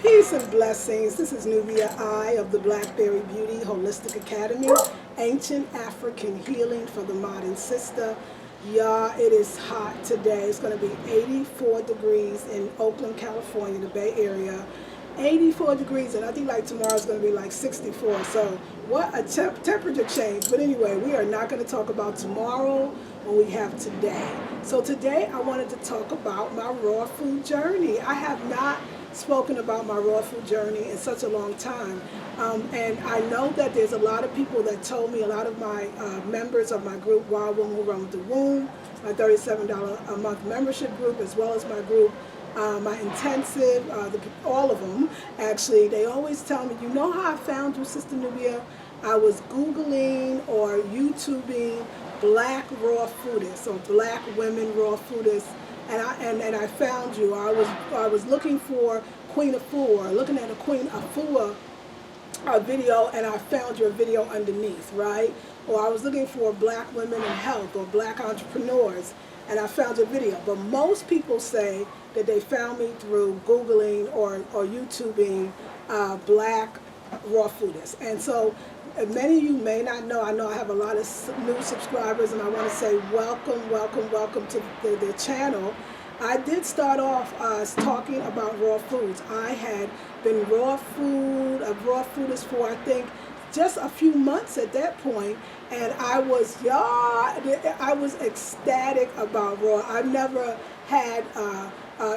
Peace and blessings. This is Nubia I of the Blackberry Beauty Holistic Academy. Ancient African healing for the modern sister. Y'all, it is hot today. It's going to be 84 degrees in Oakland, California, the Bay Area. 84 degrees, and I think like tomorrow's going to be like 64. So what a temperature change. But anyway, we are not going to talk about tomorrow when we have today. So today I wanted to talk about my raw food journey. I have not spoken about my raw food journey in such a long time. And I know that there's a lot of people that told me, a lot of my members of my group, Wild Woman Who Run With The Womb, my $37 a month membership group, as well as my group, my intensive, all of them, actually, they always tell me, you know how I found you, Sister Nubia? I was Googling or YouTubing black raw foodists or black women raw foodists, and I found you. I was looking for Queen Afua, looking at a Queen Afua video, and I found your video underneath, right? Or I was looking for black women in health or black entrepreneurs, and I found your video. But most people say that they found me through Googling or YouTubing black raw foodists. And so many of you may not know, I know I have a lot of new subscribers, and I want to say welcome, welcome, welcome to the channel. I did start off talking about raw foods. I had been a raw foodist for, I think, just a few months at that point, and I was ecstatic about raw. I've never had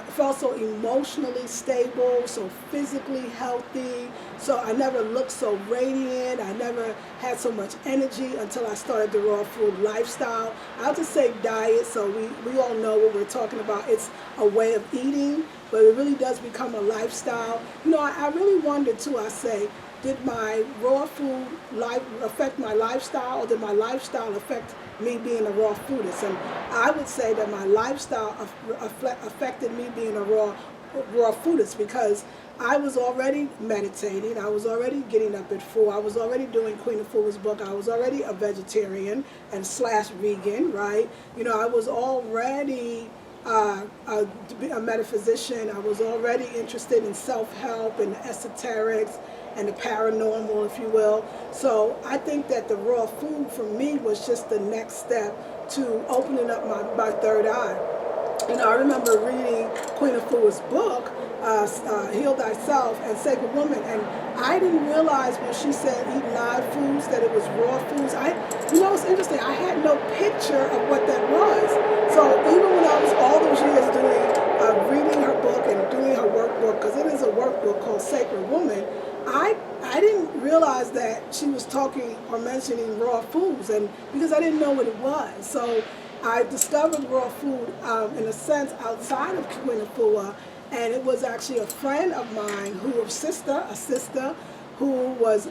felt so emotionally stable, so physically healthy, so I never looked so radiant, I never had so much energy until I started the raw food lifestyle. I'll just say diet, so we all know what we're talking about. It's a way of eating, but it really does become a lifestyle. You know, I really wonder too, I say, did my raw food life affect my lifestyle, or did my lifestyle affect me being a raw foodist? And I would say that my lifestyle affected me being a raw foodist, because I was already meditating, I was already getting up at 4, I was already doing Queen Afua's book, I was already a vegetarian and / vegan, right? You know, I was already a metaphysician. I was already interested in self-help and esoterics and the paranormal, if you will. So I think that the raw food for me was just the next step to opening up my third eye. You know, I remember reading Queen Afua's book, Heal Thyself and Sacred Woman, and I didn't realize when she said eat live foods that it was raw foods. You know, it's interesting, I had no picture of what that was. So even when I was all those years reading her book and doing her workbook, because it is a workbook called Sacred Woman, I didn't realize that she was talking or mentioning raw foods, and because I didn't know what it was. So I discovered raw food in a sense outside of Queen Afua, and it was actually a friend of mine a sister who is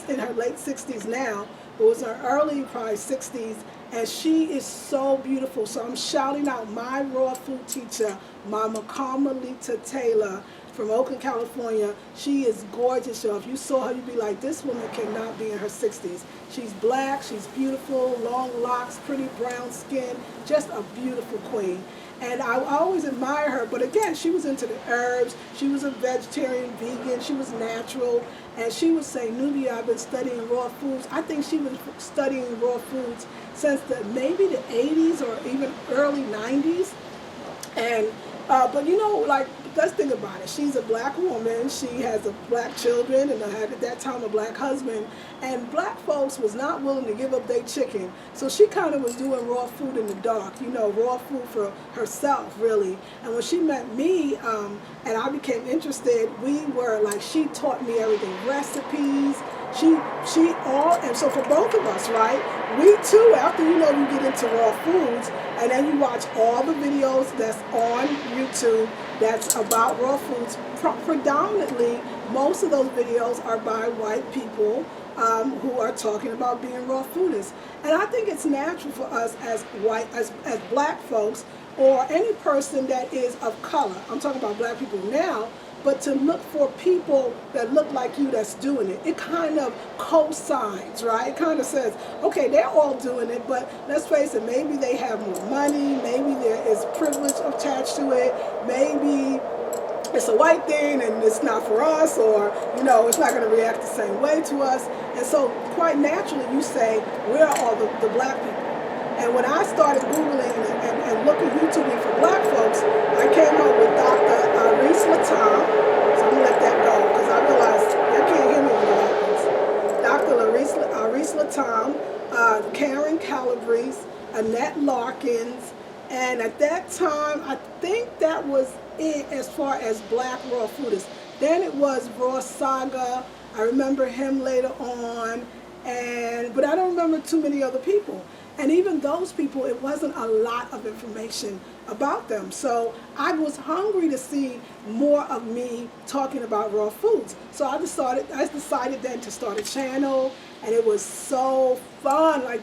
in her late 60s now, but was in her early probably 60s, and she is so beautiful. So I'm shouting out my raw food teacher, Mama Carmelita Taylor, from Oakland, California. She is gorgeous. So if you saw her, you'd be like, this woman cannot be in her 60s. She's black, she's beautiful, long locks, pretty brown skin, just a beautiful queen. And I always admire her, but again, she was into the herbs, she was a vegetarian, vegan, she was natural, and she was saying, Nubia, I've been studying raw foods. I think she was studying raw foods since maybe the 80s or even early 90s. And but you know, like, let's think about it. She's a black woman. She has black children, and had at that time a black husband. And black folks was not willing to give up their chicken. So she kind of was doing raw food in the dark, you know, raw food for herself, really. And when she met me, and I became interested, we were like, she taught me everything, recipes. And so for both of us, right, we too, after, you know, you get into raw foods, and then you watch all the videos that's on YouTube that's about raw foods, predominantly, most of those videos are by white people who are talking about being raw foodists. And I think it's natural for us as black folks, or any person that is of color, I'm talking about black people now, but to look for people that look like you that's doing it. It kind of co-signs, right? It kind of says, okay, they're all doing it, but let's face it, maybe they have more money, maybe there is privilege attached to it, maybe it's a white thing and it's not for us, or it's not going to react the same way to us. And so quite naturally you say, where are all the black people? And when I started Googling and looking YouTubing for black folks, I came up with Dr. Aris Latam. So I'm going to let that go because I realized y'all can't hear me when it happens. Dr. Aris Latam, Karen Calabrese, Annette Larkins, and at that time, I think that was it as far as black raw foodists. Then it was Raw Saga. I remember him later on, but I don't remember too many other people. And even those people, it wasn't a lot of information about them. So I was hungry to see more of me talking about raw foods. So I decided then to start a channel, and it was so fun. Like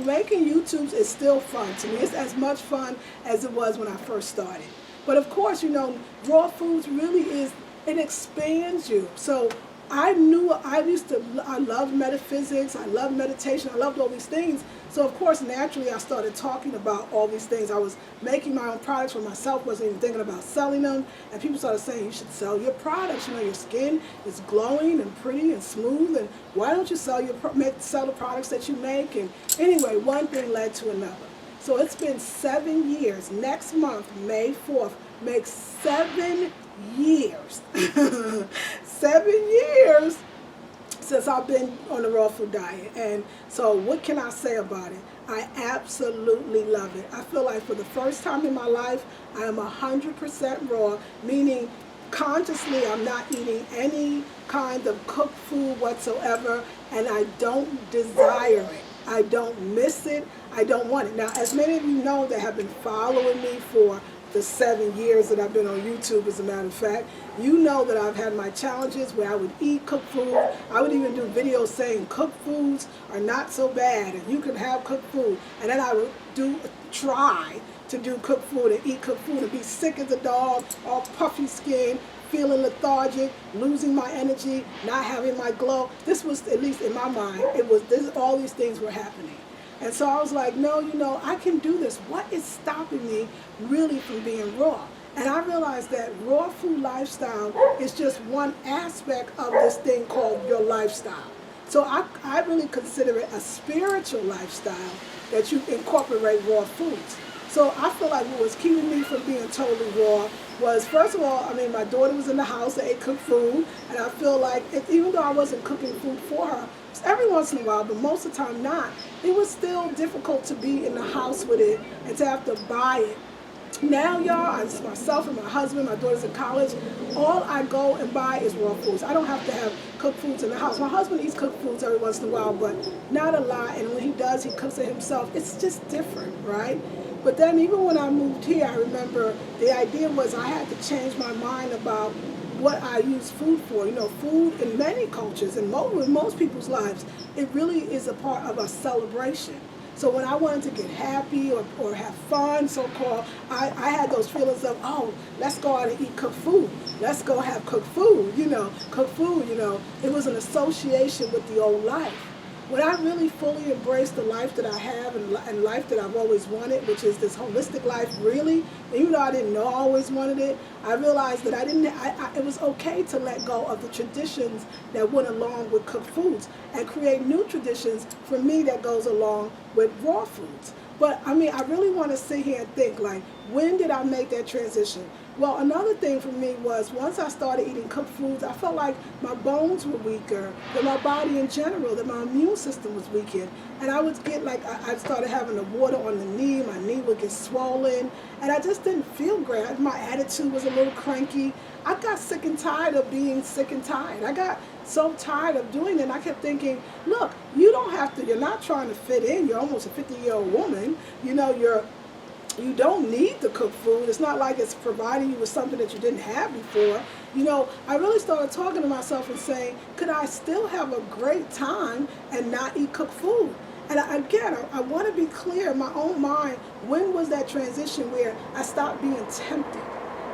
making YouTubes is still fun to me. It's as much fun as it was when I first started. But of course, raw foods really it expands you. So I loved metaphysics, I loved meditation, I loved all these things. So of course, naturally, I started talking about all these things. I was making my own products for myself, wasn't even thinking about selling them. And people started saying, you should sell your products. Your skin is glowing and pretty and smooth, and why don't you sell the products that you make? And anyway, one thing led to another. So it's been 7 years. Next month, May 4th, makes 7 years. 7 years since I've been on the raw food diet. And so what can I say about it? I absolutely love it. I feel like for the first time in my life, I am 100% raw, meaning consciously I'm not eating any kind of cooked food whatsoever, and I don't desire it. I don't miss it. I don't want it. Now, as many of you know that have been following me for the 7 years that I've been on YouTube, as a matter of fact, you know that I've had my challenges where I would eat cooked food. I would even do videos saying cooked foods are not so bad and you can have cooked food. And then I would try to do cooked food and eat cooked food and be sick as a dog, all puffy skin, feeling lethargic, losing my energy, not having my glow. This was, at least in my mind, all these things were happening. And so I was like, no, I can do this. What is stopping me really from being raw? And I realized that raw food lifestyle is just one aspect of this thing called your lifestyle. So I really consider it a spiritual lifestyle that you incorporate raw foods. So I feel like what was keeping me from being totally raw was, first of all, my daughter was in the house that ate cooked food, and I feel like even though I wasn't cooking food for her, every once in a while, but most of the time not, it was still difficult to be in the house with it and to have to buy it. Now, y'all, it's myself and my husband, my daughter's in college, all I go and buy is raw foods. I don't have to have cooked foods in the house. My husband eats cooked foods every once in a while, but not a lot, and when he does, he cooks it himself. It's just different, right? But then even when I moved here, I remember the idea was I had to change my mind about what I use food for. Food in many cultures and in most people's lives, it really is a part of a celebration. So when I wanted to get happy or have fun, so-called, I had those feelings of, let's go out and eat cooked food. Let's go have cooked food, cooked food, It was an association with the old life. When I really fully embraced the life that I have and life that I've always wanted, which is this holistic life, really, even though I didn't know I always wanted it, I realized that it was okay to let go of the traditions that went along with cooked foods and create new traditions for me that goes along with raw foods. But I really want to sit here and think, like, when did I make that transition? Well, another thing for me was once I started eating cooked foods, I felt like my bones were weaker, that my body in general, that my immune system was weakened. And I would get I started having the water on the knee, my knee would get swollen, and I just didn't feel great. My attitude was a little cranky. I got sick and tired of being sick and tired. I got so tired of doing it, and I kept thinking, look, you're not trying to fit in. You're almost a 50-year-old woman. You don't need the cooked food. It's not like it's providing you with something that you didn't have before. I really started talking to myself and saying, could I still have a great time and not eat cooked food? And I want to be clear in my own mind, when was that transition where I stopped being tempted?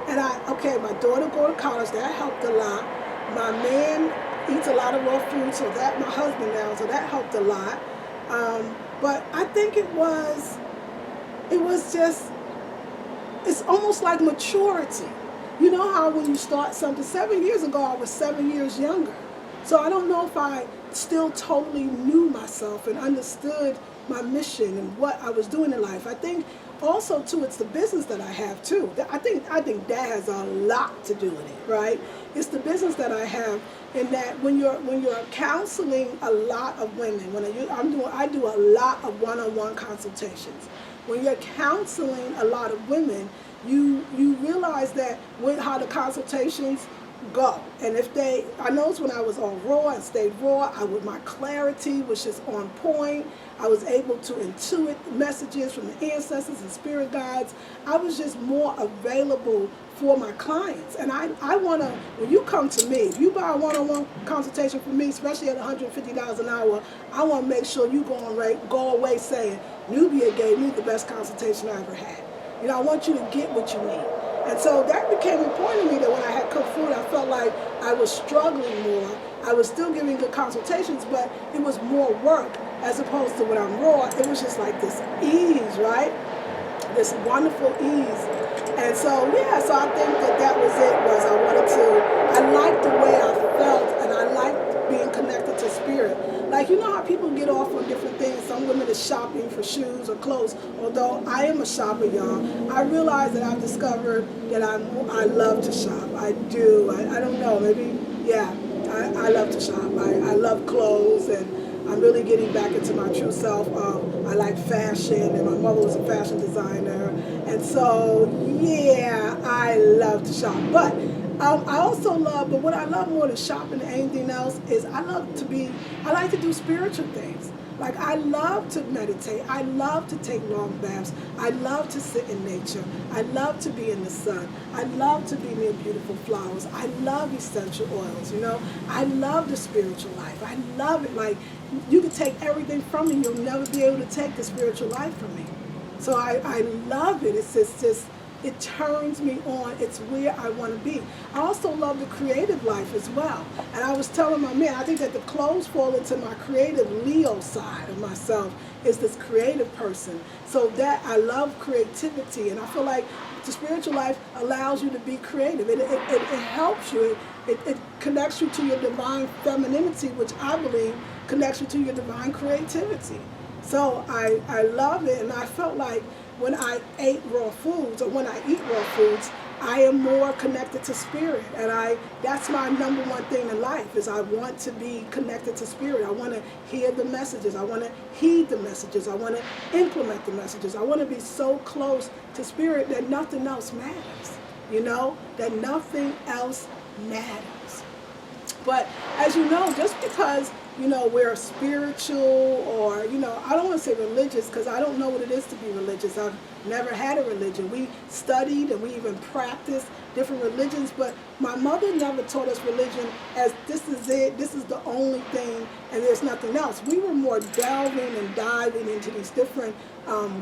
And my daughter go to college, that helped a lot. My man eats a lot of raw food, so that, my husband now, so that helped a lot. But I think it was just, it's almost like maturity. you know how when you start something, 7 years ago I was 7 years younger. So I don't know if I still totally knew myself and understood my mission and what I was doing in life. I think also too, it's the business that I have too. I think that has a lot to do with it, right? It's the business that I have, in that when you're counseling a lot of women, I do a lot of one-on-one consultations. When you're counseling a lot of women, you realize that how the consultations go. And I noticed when I was on Raw and stayed Raw, my clarity was just on point. I was able to intuit messages from the ancestors and spirit guides. I was just more available for my clients. And I want to, when you come to me, if you buy a one-on-one consultation from me, especially at $150 an hour, I want to make sure you go away saying, Nubia gave me the best consultation I ever had. I want you to get what you need. And so that became important to me, that when I had cooked food, I felt like I was struggling more. I was still giving good consultations, but it was more work, as opposed to when I'm Raw, it was just like this ease, right? This wonderful ease. And so, so I think that was it, I liked the way I felt, and I liked being connected to spirit. Like, you know how people get off on different things. Some women are shopping for shoes or clothes. Although I am a shopper, y'all, I realize that I've discovered that I love to shop. I do. I don't know. Maybe, I love to shop. I love clothes, and I'm really getting back into my true self. I like fashion, and my mother was a fashion designer. And so, I love to shop. But I also love, but what I love more than shopping than anything else is I like to do spiritual things. Like, I love to meditate. I love to take long baths. I love to sit in nature. I love to be in the sun. I love to be near beautiful flowers. I love essential oils, I love the spiritual life. I love it. Like, you can take everything from me. You'll never be able to take the spiritual life from me. So I love it. It's just it turns me on. It's where I want to be. I also love the creative life as well. And I was telling my man, I think that the clothes fall into my creative Leo side of myself, is this creative person. So that I love creativity, and I feel like the spiritual life allows you to be creative. It helps you. It connects you to your divine femininity, which I believe connects you to your divine creativity. So I love it, and I felt like when I ate raw foods, or when I eat raw foods, I am more connected to spirit. And that's my number one thing in life, is I want to be connected to spirit. I want to hear the messages. I want to heed the messages. I want to implement the messages. I want to be so close to spirit that nothing else matters, that nothing else matters. But as you know, just because we're spiritual, or, I don't want to say religious, because I don't know what it is to be religious. I've never had a religion. We studied and we even practiced different religions, but my mother never taught us religion as this is it, this is the only thing, and there's nothing else. We were more delving and diving into these different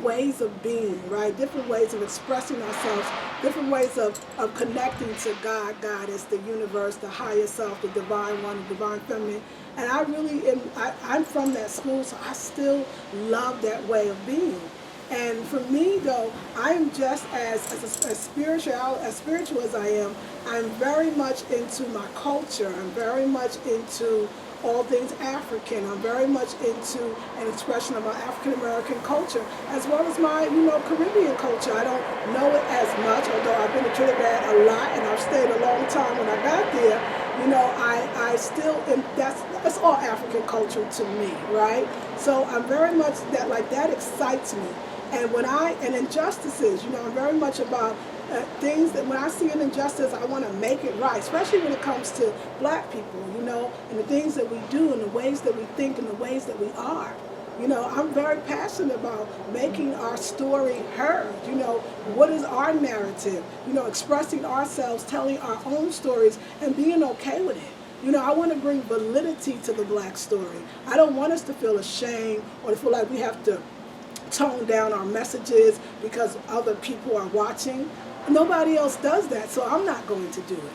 ways of being, right? Different ways of expressing ourselves, different ways of connecting to God, Goddess, the universe, the higher self, the divine one, the divine feminine. And I really am, I'm from that school, so I still love that way of being. And for me, though, I'm just as spiritual as I am. I'm very much into my culture. I'm very much into all things African. I'm very much into an expression of my African American culture, as well as my, Caribbean culture. I don't know it as much, although I've been to Trinidad a lot, and I've stayed a long time when I got there. I still am, that's all African culture to me, right? So I'm very much that excites me. And injustices, I'm very much about things that when I see an injustice, I want to make it right, especially when it comes to black people, and the things that we do, and the ways that we think, and the ways that we are. I'm very passionate about making our story heard. What is our narrative? Expressing ourselves, telling our own stories, and being okay with it. I want to bring validity to the black story. I don't want us to feel ashamed or to feel like we have to tone down our messages because other people are watching. Nobody else does that, so I'm not going to do it,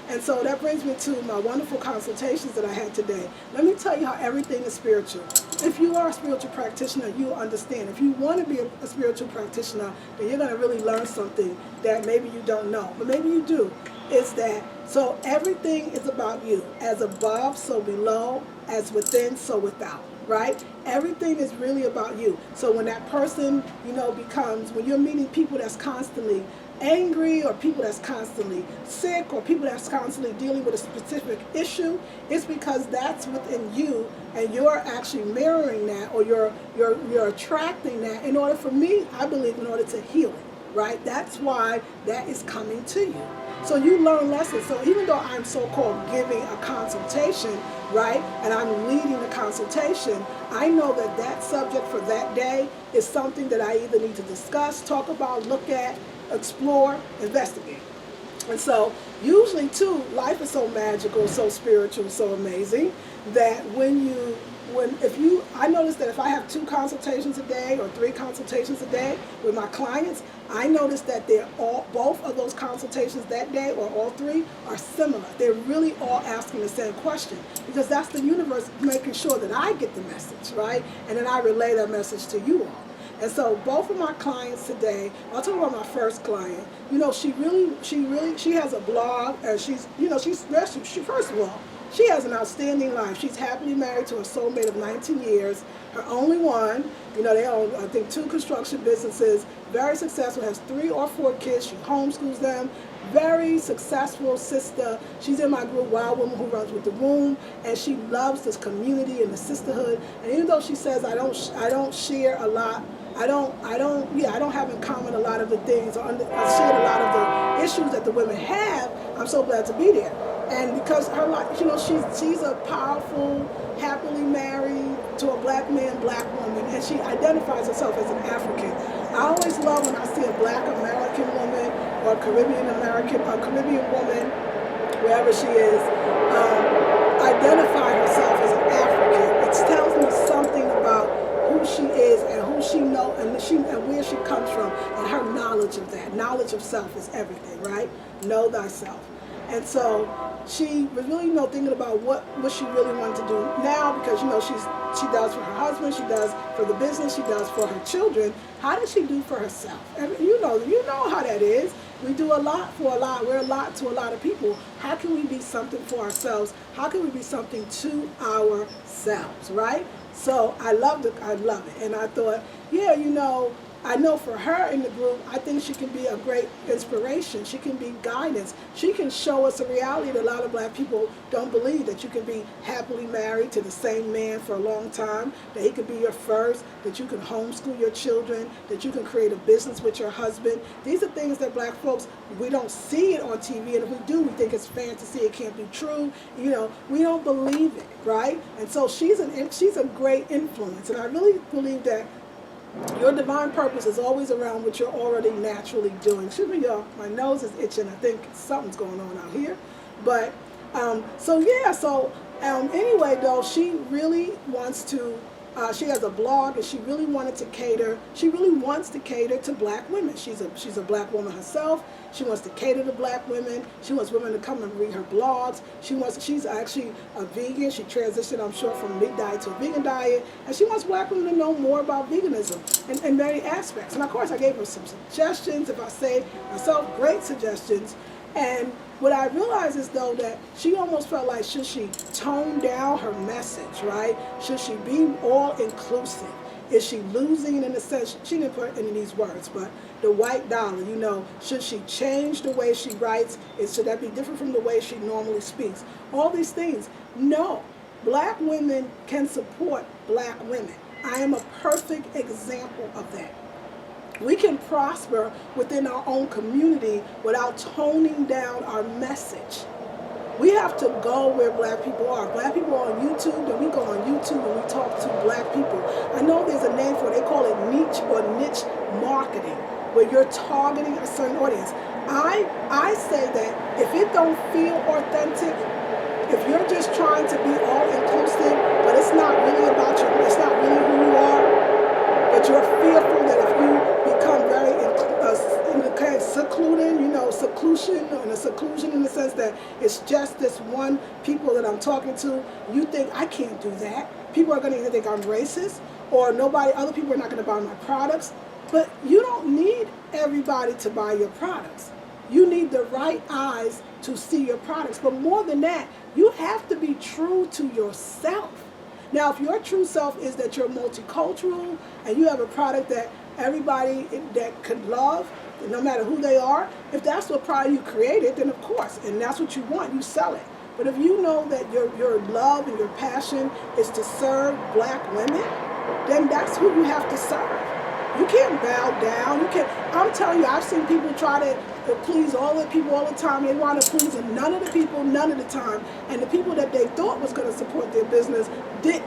And so that brings me to my wonderful consultations that I had today. Let me tell you how everything is spiritual. If you are a spiritual practitioner, you understand. If you want to be a spiritual practitioner, then you're going to really learn something that maybe you don't know, but maybe you do. Is that so everything is about you. As above, so below, as within, so without. Right? Everything is really about you. So when that person, becomes, when you're meeting people that's constantly angry, or people that's constantly sick, or people that's constantly dealing with a specific issue, it's because that's within you, and you're actually mirroring that, or you're attracting that in order, for me, I believe, in order to heal it. Right? That's why that is coming to you. So you learn lessons. So even though I'm so-called giving a consultation, right, and I'm leading the consultation, I know that that subject for that day is something that I either need to discuss, talk about, look at, explore, investigate. And so usually, too, life is so magical, so spiritual, so amazing, that I notice that if I have 2 consultations a day or 3 consultations a day with my clients, I notice that both of those consultations that day, or all 3, are similar. They're really all asking the same question, because that's the universe making sure that I get the message, right? And then I relay that message to you all. And so both of my clients today, I'll talk about my first client. She has a blog, and she's first of all, she has an outstanding life. She's happily married to a soulmate of 19 years, her only one. They own, I think, 2 construction businesses, very successful, has 3 or 4 kids. She homeschools them. Very successful sister. She's in my group, Wild Woman Who Runs with the Room, and she loves this community and the sisterhood. And even though she says I don't share a lot, I don't have in common a lot of the things, or I shared a lot of the issues that the women have, I'm so glad to be there. And because her life, she's a powerful, happily married to a black man, black woman, and she identifies herself as an African. I always love when I see a black American woman, or a Caribbean woman, wherever she is, identify herself as an African. It tells me something about who she is, and who she knows, and where she comes from, and her knowledge of that. Knowledge of self is everything, right? Know thyself. And so she was really, thinking about what she really wanted to do now, because, she does for her husband, she does for the business, she does for her children. How does she do for herself? And you know how that is. We do a lot for a lot. We're a lot to a lot of people. How can we be something for ourselves? How can we be something to ourselves, right? So I love it. And I thought, I know for her in the group, I think she can be a great inspiration. She can be guidance. She can show us a reality that a lot of black people don't believe, that you can be happily married to the same man for a long time, that he could be your first, that you can homeschool your children, that you can create a business with your husband. These are things that black folks, we don't see it on TV, and if we do, we think it's fantasy, it can't be true. We don't believe it, right? And so she's a great influence, and I really believe that your divine purpose is always around what you're already naturally doing. Excuse me, y'all. My nose is itching. I think something's going on out here. But, anyway, though, she really wants to, she has a blog, and she really wants to cater to black women. She's a black woman herself. She wants to cater to black women. She wants women to come and read her blogs. She's actually a vegan. She transitioned, I'm sure, from a meat diet to a vegan diet. And she wants black women to know more about veganism in many aspects. And of course, I gave her some suggestions. If I say myself, great suggestions. And what I realized is, though, that she almost felt like, should she tone down her message, right? Should she be all-inclusive? Is she losing, in a sense, she didn't put any of these words, but the white dollar, should she change the way she writes? Should that be different from the way she normally speaks? All these things. No. Black women can support black women. I am a perfect example of that. We can prosper within our own community without toning down our message. We have to go where black people are. Black people are on YouTube, then we go on YouTube and we talk to black people. I know there's a name for it. They call it niche marketing, where you're targeting a certain audience. I say that if it don't feel authentic, if you're just trying to be all inclusive, but it's not really about you, it's not really who you are, but you're fearful that if you become very secluded, seclusion in the sense that it's just this one people that I'm talking to, you think I can't do that. People are going to either think I'm racist or other people are not going to buy my products. But you don't need everybody to buy your products. You need the right eyes to see your products. But more than that, you have to be true to yourself. Now, if your true self is that you're multicultural and you have a product that everybody that could love, no matter who they are, if that's what product you created, then of course, and that's what you want, you sell it. But if you know that your love and your passion is to serve black women, then that's who you have to serve. You can't bow down. You can't. I'm telling you, I've seen people try to please all the people all the time. They want to please none of the people, none of the time. And the people that they thought was going to support their business didn't.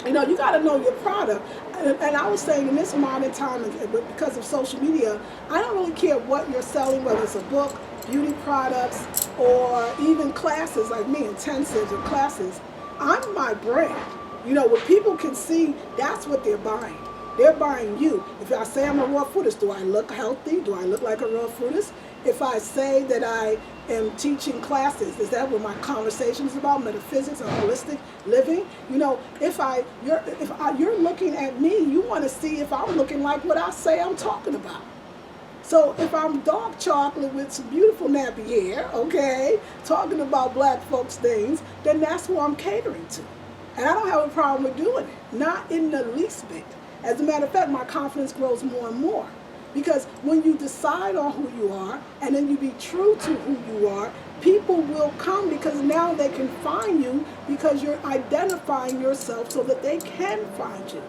You know, you got to know your product. And I was saying in this modern time, because of social media, I don't really care what you're selling, whether it's a book, beauty products, or even classes like me, intensives or classes. I'm my brand. You know, what people can see, that's what they're buying. They're buying you. If I say I'm a raw foodist, do I look healthy? Do I look like a raw foodist? If I say that I am teaching classes, is that what my conversation is about? Metaphysics or holistic living? You know, if you're looking at me, you want to see if I'm looking like what I say I'm talking about. So if I'm dark chocolate with some beautiful nappy hair, okay, talking about black folks things, then that's who I'm catering to. And I don't have a problem with doing it, not in the least bit. As a matter of fact, my confidence grows more and more. Because when you decide on who you are, and then you be true to who you are, people will come because now they can find you because you're identifying yourself so that they can find you.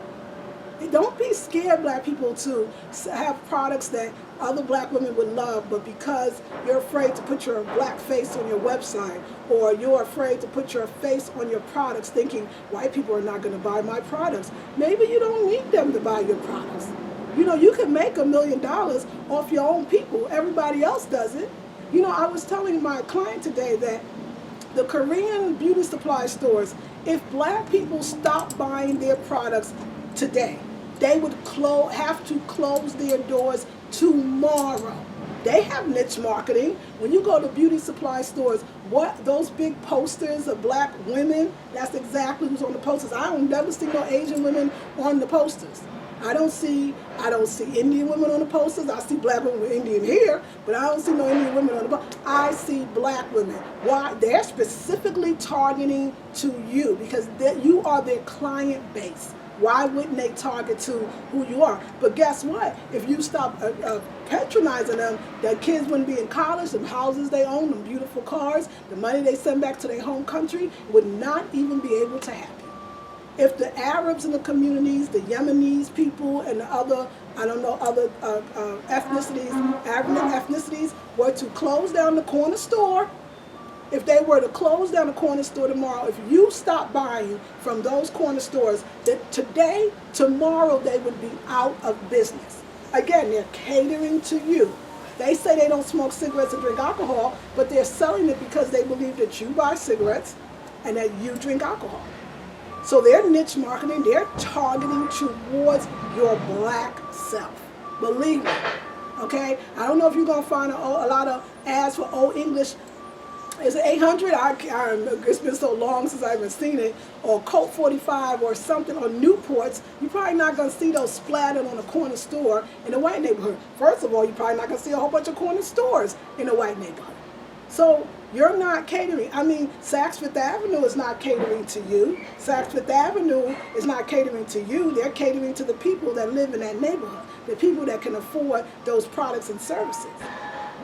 And don't be scared, black people, to have products that other black women would love, but because you're afraid to put your black face on your website, or you're afraid to put your face on your products thinking white people are not going to buy my products, maybe you don't need them to buy your products. You know, you can make $1 million off your own people. Everybody else does it. You know, I was telling my client today that the Korean beauty supply stores, if black people stop buying their products today, they would have to close their doors tomorrow. They have niche marketing. When you go to beauty supply stores, what those big posters of black women, that's exactly who's on the posters. I don't never see no Asian women on the posters. I don't see Indian women on the posters. I see black women with Indian hair, but I don't see no Indian women on the posters. I see black women. Why? They're specifically targeting to you because you are their client base. Why wouldn't they target to who you are? But guess what? If you stop patronizing them, their kids wouldn't be in college, the houses they own, the beautiful cars, the money they send back to their home country would not even be able to happen. If the Arabs in the communities, the Yemenis people, and the other, ethnicities, Arab ethnicities, were to close down the corner store, if they were to close down the corner store tomorrow, if you stop buying from those corner stores, that today, tomorrow, they would be out of business. Again, they're catering to you. They say they don't smoke cigarettes and drink alcohol, but they're selling it because they believe that you buy cigarettes and that you drink alcohol. So they're niche marketing, they're targeting towards your black self. Believe me, okay? I don't know if you're going to find a lot of ads for Old English. Is it 800? It's been so long since I've even seen it. Or Colt 45 or something, or Newports. You're probably not going to see those splattered on a corner store in a white neighborhood. First of all, you're probably not going to see a whole bunch of corner stores in a white neighborhood. So you're not catering. I mean, Saks Fifth Avenue is not catering to you. Saks Fifth Avenue is not catering to you. They're catering to the people that live in that neighborhood, the people that can afford those products and services.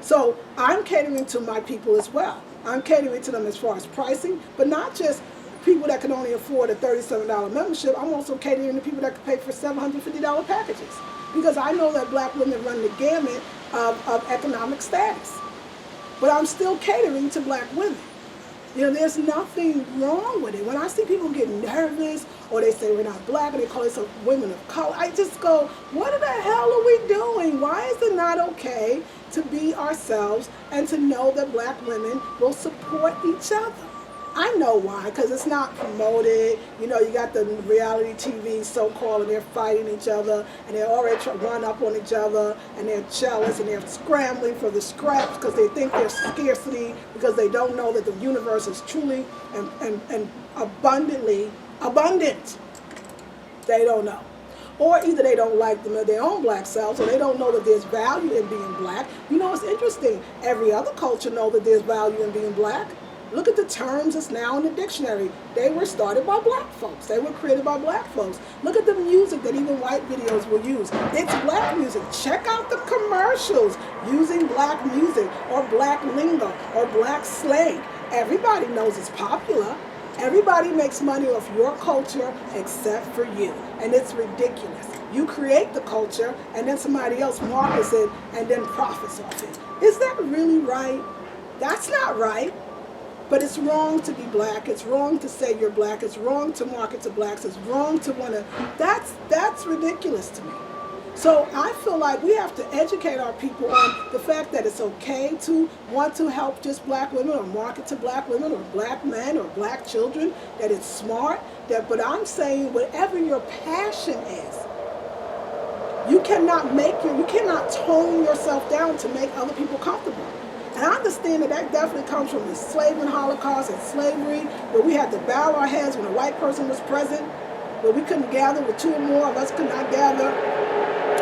So I'm catering to my people as well. I'm catering to them as far as pricing, but not just people that can only afford a $37 membership. I'm also catering to people that can pay for $750 packages, because I know that black women run the gamut of economic status. But I'm still catering to black women. You know, there's nothing wrong with it. When I see people get nervous, or they say we're not black, or they call us women of color, I just go, what the hell are we doing? Why is it not okay to be ourselves and to know that black women will support each other? I know why, because it's not promoted. You know, you got the reality TV so-called, and they're fighting each other, and they're already trying to run up on each other, and they're jealous, and they're scrambling for the scraps because they think there's scarcity, because they don't know that the universe is truly and abundantly abundant. They don't know. Or either they don't like them, their own black selves, or they don't know that there's value in being black. You know, it's interesting. Every other culture knows that there's value in being black. Look at the terms that's now in the dictionary. They were started by black folks. They were created by black folks. Look at the music that even white videos will use. It's black music. Check out the commercials using black music or black lingo or black slang. Everybody knows it's popular. Everybody makes money off your culture except for you. And it's ridiculous. You create the culture and then somebody else markets it and then profits off it. Is that really right? That's not right. But it's wrong to be black. It's wrong to say you're black. It's wrong to market to blacks. It's wrong to want to. That's ridiculous to me. So I feel like we have to educate our people on the fact that it's okay to want to help just black women or market to black women or black men or black children, that it's smart. But I'm saying whatever your passion is, you cannot tone yourself down to make other people comfortable. And I understand that definitely comes from the enslavement, Holocaust, and slavery, where we had to bow our heads when a white person was present, where we couldn't gather with two or more of us could not gather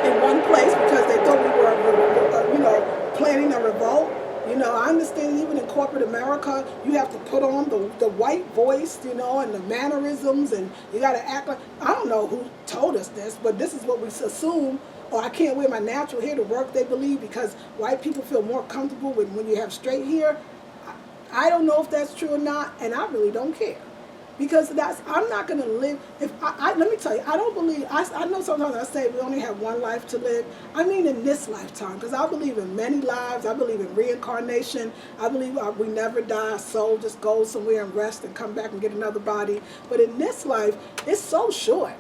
in one place because they thought we were, planning a revolt. You know, I understand even in corporate America, you have to put on the white voice, and the mannerisms, and you got to act like, I don't know who told us this, but this is what we assume. Or I can't wear my natural hair to work, they believe, because white people feel more comfortable when you have straight hair. I don't know if that's true or not, and I really don't care. Because I'm not going to live, let me tell you, I don't believe, I know sometimes I say we only have one life to live. I mean in this lifetime, because I believe in many lives. I believe in reincarnation. I believe we never die. Our soul just goes somewhere and rests and come back and get another body. But in this life, it's so short.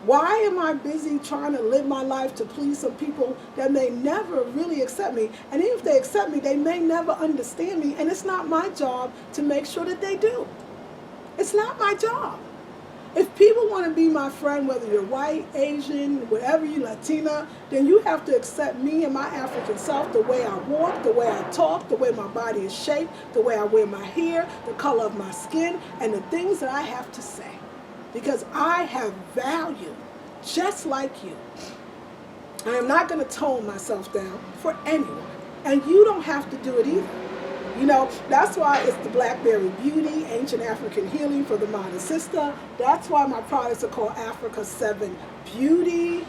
Why am I busy trying to live my life to please some people that may never really accept me? And even if they accept me, they may never understand me. And it's not my job to make sure that they do. It's not my job. If people want to be my friend, whether you're white, Asian, whatever you Latina, then you have to accept me and my African self, the way I walk, the way I talk, the way my body is shaped, the way I wear my hair, the color of my skin, and the things that I have to say. Because I have value, just like you. I am not going to tone myself down for anyone. And you don't have to do it either. That's why it's the Blackberry Beauty, Ancient African Healing for the Modern Sister. That's why my products are called Africa 7 Beauty.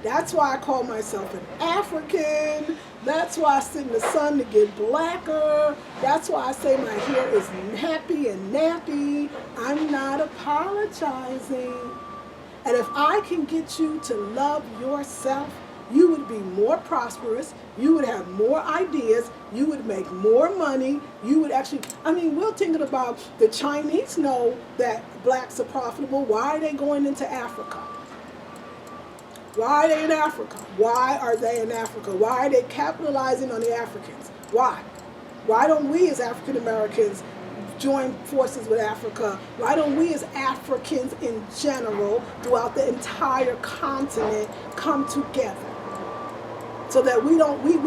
That's why I call myself an African. That's why I sit in the sun to get blacker. That's why I say my hair is happy and nappy. I'm not apologizing. And if I can get you to love yourself, you would be more prosperous. You would have more ideas. You would make more money. You would actually, we're thinking about the Chinese know that blacks are profitable. Why are they going into Africa? Why are they in Africa? Why are they in Africa? Why are they capitalizing on the Africans? Why? Why don't we as African Americans join forces with Africa? Why don't we as Africans in general throughout the entire continent come together? So that we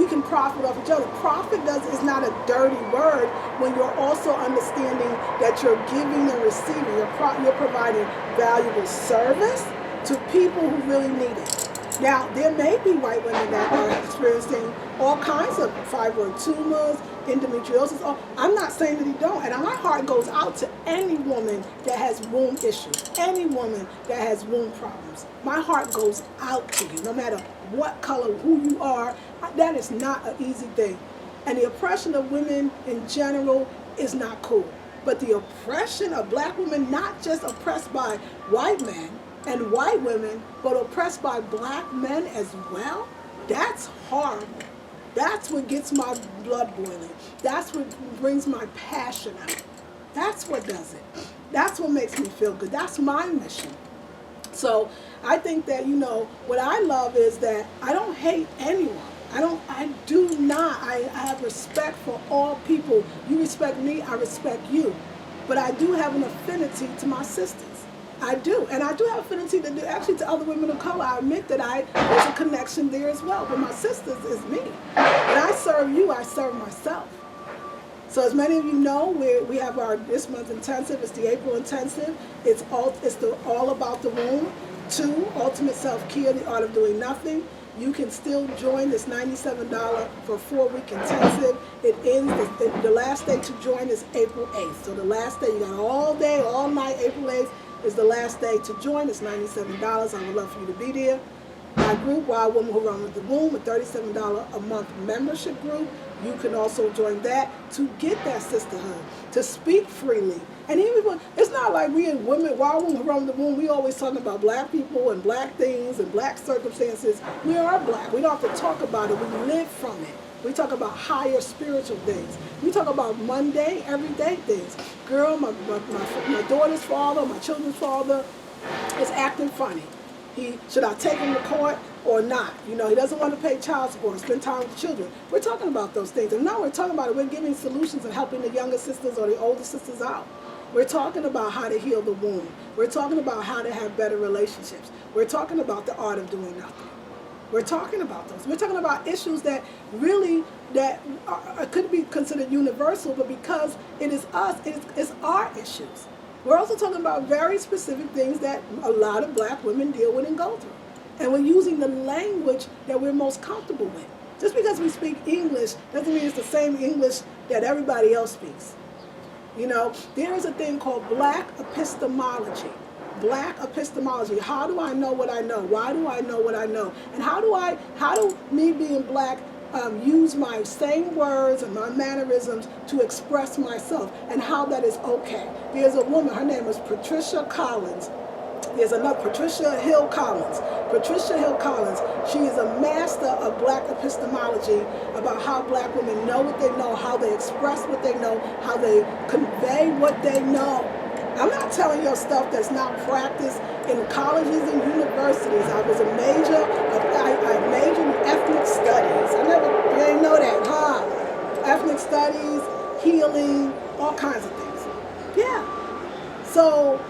can profit off each other. Profit is not a dirty word when you're also understanding that you're giving and receiving. You're providing valuable service to people who really need it. Now, there may be white women that are experiencing all kinds of fibroid tumors, endometriosis. I'm not saying that they don't. And my heart goes out to any woman that has womb issues, any woman that has womb problems. My heart goes out to you, no matter what color, who you are. That is not an easy thing. And the oppression of women in general is not cool. But the oppression of black women, not just oppressed by white men and white women, but oppressed by black men as well, that's horrible. That's what gets my blood boiling. That's what brings my passion out. That's what does it. That's what makes me feel good. That's my mission. So I think that, what I love is that I don't hate anyone. I do not. I have respect for all people. You respect me, I respect you. but I do have an affinity to my sisters. I do, and I do have affinity to do actually to other women of color. I admit that there's a connection there as well. But my sisters is me. When I serve you, I serve myself. So as many of you know, we have our this month intensive. It's the April intensive. It's all about the womb. 2, Ultimate Self-Care, the Art of Doing Nothing. You can still join this $97 for 4-week intensive. It ends, the last day to join is April 8th. So the last day, you got all day, all night, April 8th is the last day to join. It's $97. I would love for you to be there. My group, Wild Woman Who Run With the Womb, a $37 a month membership group. You can also join that to get that sisterhood, to speak freely. And even it's not like we in women, Wild Women Who Run With the Womb, we always talking about black people and black things and black circumstances. We are black. We don't have to talk about it. We live from it. We talk about higher spiritual things. We talk about mundane, everyday things. Girl, my daughter's father, my children's father is acting funny. Should I take him to court or not? You know, he doesn't want to pay child support, spend time with the children. We're talking about those things. And now we're talking about it. We're giving solutions and helping the younger sisters or the older sisters out. We're talking about how to heal the womb. We're talking about how to have better relationships. We're talking about the art of doing nothing. We're talking about those. We're talking about issues that really could be considered universal, but because it is us, it's our issues. We're also talking about very specific things that a lot of black women deal with and go through. And we're using the language that we're most comfortable with. Just because we speak English doesn't mean it's the same English that everybody else speaks. You know, there is a thing called black epistemology. Black epistemology. How do I know what I know? Why do I know what I know? And how do me being black use my same words and my mannerisms to express myself, and how that is okay? There's a woman, her name is Patricia Collins. There's another, Patricia Hill Collins. Patricia Hill Collins, she is a master of black epistemology, about how black women know what they know, how they express what they know, how they convey what they know. I'm not telling you stuff that's not practiced in colleges and universities. I was I majored in ethnic studies. You didn't know that, huh? Ethnic studies, healing, all kinds of things. Yeah. So,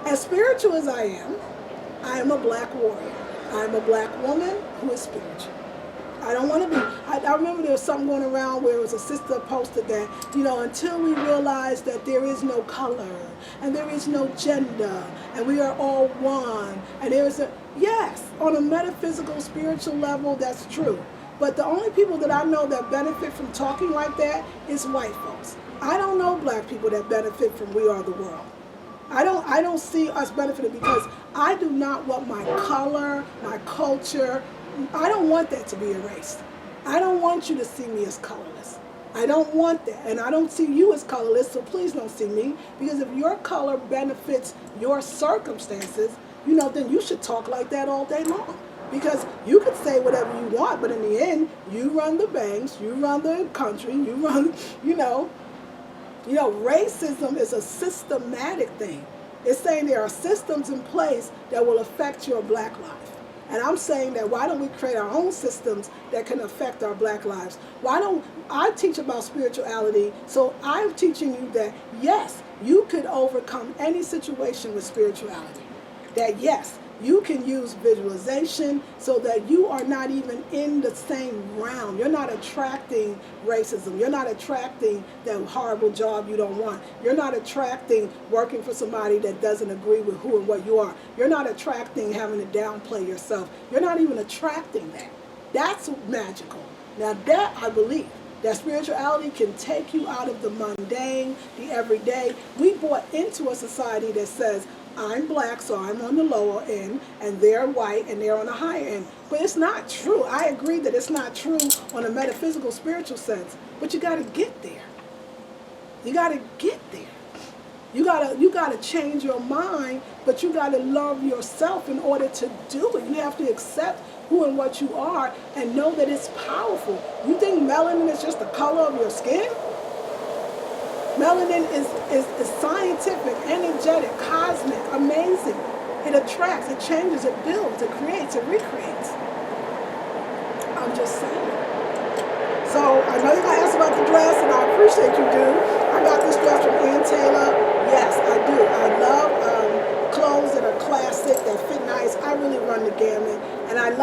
as spiritual as I am a black warrior. I am a black woman who is spiritual. I don't want to be. I remember there was something going around where it was a sister posted that, you know, until we realize that there is no color and there is no gender and we are all one, and there is yes, on a metaphysical, spiritual level, that's true. But the only people that I know that benefit from talking like that is white folks. I don't know black people that benefit from We Are the World. I don't see us benefiting, because I do not want my color, my culture, I don't want that to be erased. I don't want you to see me as colorless. I don't want that. And I don't see you as colorless, so please don't see me. Because if your color benefits your circumstances, you know, then you should talk like that all day long. Because you could say whatever you want, but in the end, you run the banks, you run the country, you run, you know, racism is a systematic thing. It's saying there are systems in place that will affect your black life. And I'm saying that why don't we create our own systems that can affect our black lives? Why don't I teach about spirituality? So I'm teaching you that, yes, you could overcome any situation with spirituality. That, yes, you can use visualization so that you are not even in the same realm. You're not attracting racism. You're not attracting that horrible job you don't want. You're not attracting working for somebody that doesn't agree with who and what you are. You're not attracting having to downplay yourself. You're not even attracting that. That's magical. Now that I believe, that spirituality can take you out of the mundane, the everyday. We bought into a society that says, I'm black, so I'm on the lower end, and they're white, and they're on the higher end. But it's not true. I agree that it's not true on a metaphysical, spiritual sense. But you got to get there. You got to get there. You gotta change your mind, but you got to love yourself in order to do it. You have to accept who and what you are and know that it's powerful. You think melanin is just the color of your skin? Melanin is scientific, energetic, cosmic, amazing. It attracts, it changes, it builds, it creates, it recreates. I'm just saying. So I know you're going to ask about the dress, and I appreciate you do. I got this dress from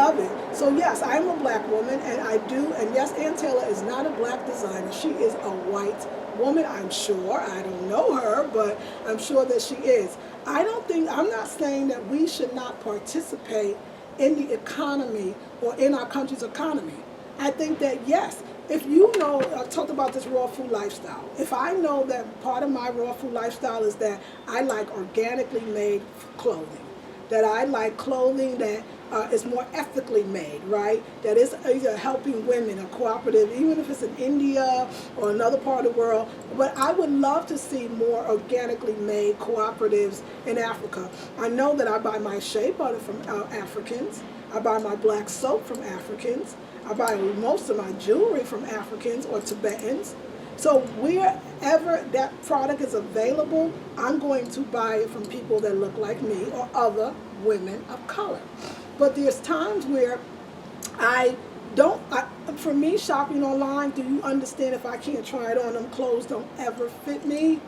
love it. So yes, I am a black woman, and I do, and yes, Ann Taylor is not a black designer. She is a white woman, I'm sure. I don't know her, but I'm sure that she is. I'm not saying that we should not participate in the economy or in our country's economy. I think that yes, if you know, I talked about this raw food lifestyle. If I know that part of my raw food lifestyle is that I like organically made clothing, that I like clothing that is more ethically made, right? That is either helping women, a cooperative, even if it's in India or another part of the world. But I would love to see more organically made cooperatives in Africa. I know that I buy my shea butter from Africans. I buy my black soap from Africans. I buy most of my jewelry from Africans or Tibetans. So wherever that product is available, I'm going to buy it from people that look like me or other women of color. But there's times where for me, shopping online, do you understand if I can't try it on, them clothes don't ever fit me?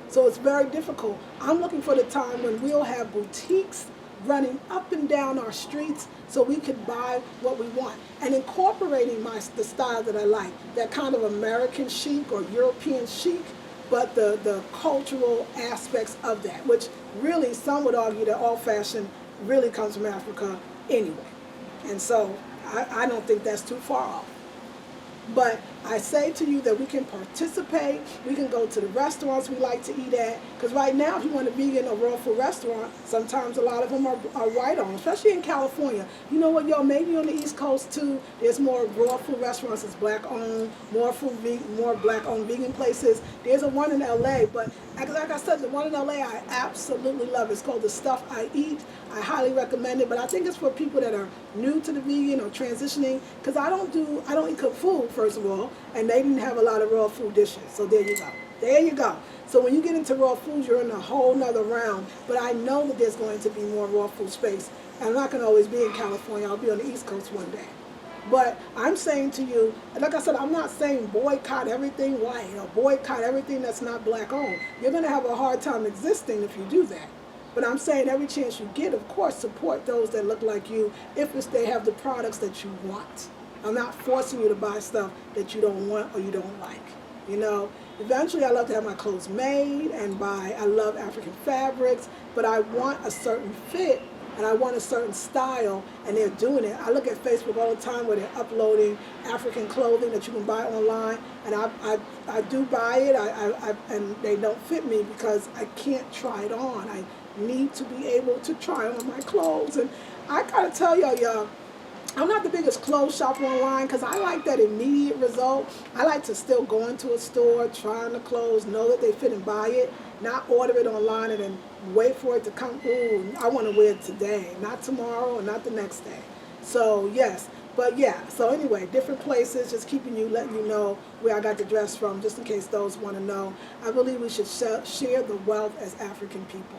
So it's very difficult. I'm looking for the time when we'll have boutiques running up and down our streets so we could buy what we want, and incorporating the style that I like, that kind of American chic or European chic, but the cultural aspects of that, which really some would argue that all fashion really comes from Africa anyway. And so I don't think that's too far off. But I say to you that we can participate, we can go to the restaurants we like to eat at, because right now if you want a vegan or raw food restaurant, sometimes a lot of them are white owned, especially in California. You know what, y'all, maybe on the East Coast too, there's more raw food restaurants that's black owned, more black owned vegan places. There's one in LA, but like I said, the one in LA I absolutely love. It's called The Stuff I Eat. I highly recommend it, but I think it's for people that are new to the vegan or transitioning, because I don't eat cooked food, first of all, and they didn't have a lot of raw food dishes. So there you go. There you go. So when you get into raw foods, you're in a whole nother realm. But I know that there's going to be more raw food space. And I'm not going to always be in California. I'll be on the East Coast one day. But I'm saying to you, like I said, I'm not saying boycott everything white or boycott everything that's not black owned. You're going to have a hard time existing if you do that. But I'm saying every chance you get, of course, support those that look like you if they have the products that you want. I'm not forcing you to buy stuff that you don't want or you don't like. You know, eventually I love to have my clothes made and I love African fabrics, but I want a certain fit and I want a certain style, and they're doing it. I look at Facebook all the time where they're uploading African clothing that you can buy online, and I do buy it, and they don't fit me because I can't try it on. I need to be able to try on my clothes, and I gotta tell y'all, I'm not the biggest clothes shopper online because I like that immediate result. I like to still go into a store, try on the clothes, know that they fit and buy it, not order it online and then wait for it to come. Ooh, I want to wear it today, not tomorrow or not the next day. So yes, but yeah, so anyway, different places, just letting you know where I got the dress from, just in case those want to know. I believe we should share the wealth as African people.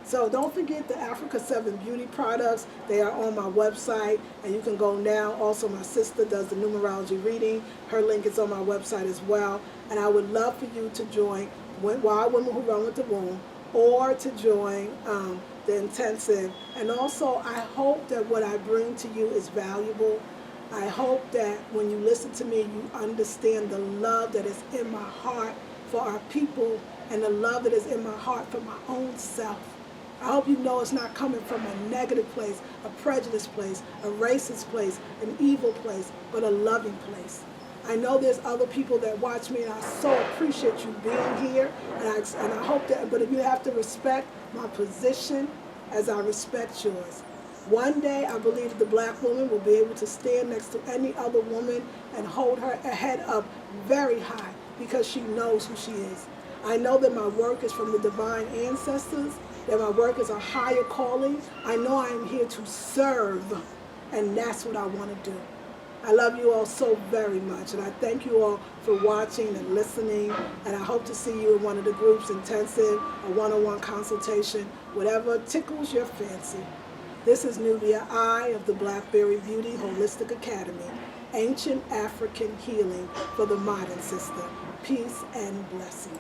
So don't forget the Africa 7 beauty products. They are on my website, and you can go now. Also, my sister does the numerology reading. Her link is on my website as well. And I would love for you to join Wild Women Who Run with the Womb, or to join the intensive. And also, I hope that what I bring to you is valuable. I hope that when you listen to me, you understand the love that is in my heart for our people and the love that is in my heart for my own self. I hope you know it's not coming from a negative place, a prejudiced place, a racist place, an evil place, but a loving place. I know there's other people that watch me, and I so appreciate you being here, and I hope that, but if you have to respect my position as I respect yours. One day, I believe the black woman will be able to stand next to any other woman and hold her head up very high because she knows who she is. I know that my work is from the divine ancestors, that my work is a higher calling. I know I am here to serve, and that's what I want to do. I love you all so very much, and I thank you all for watching and listening, and I hope to see you in one of the groups, intensive, a one-on-one consultation, whatever tickles your fancy. This is Nubia I of the Blackberry Beauty Holistic Academy, ancient African healing for the modern sister. Peace and blessings.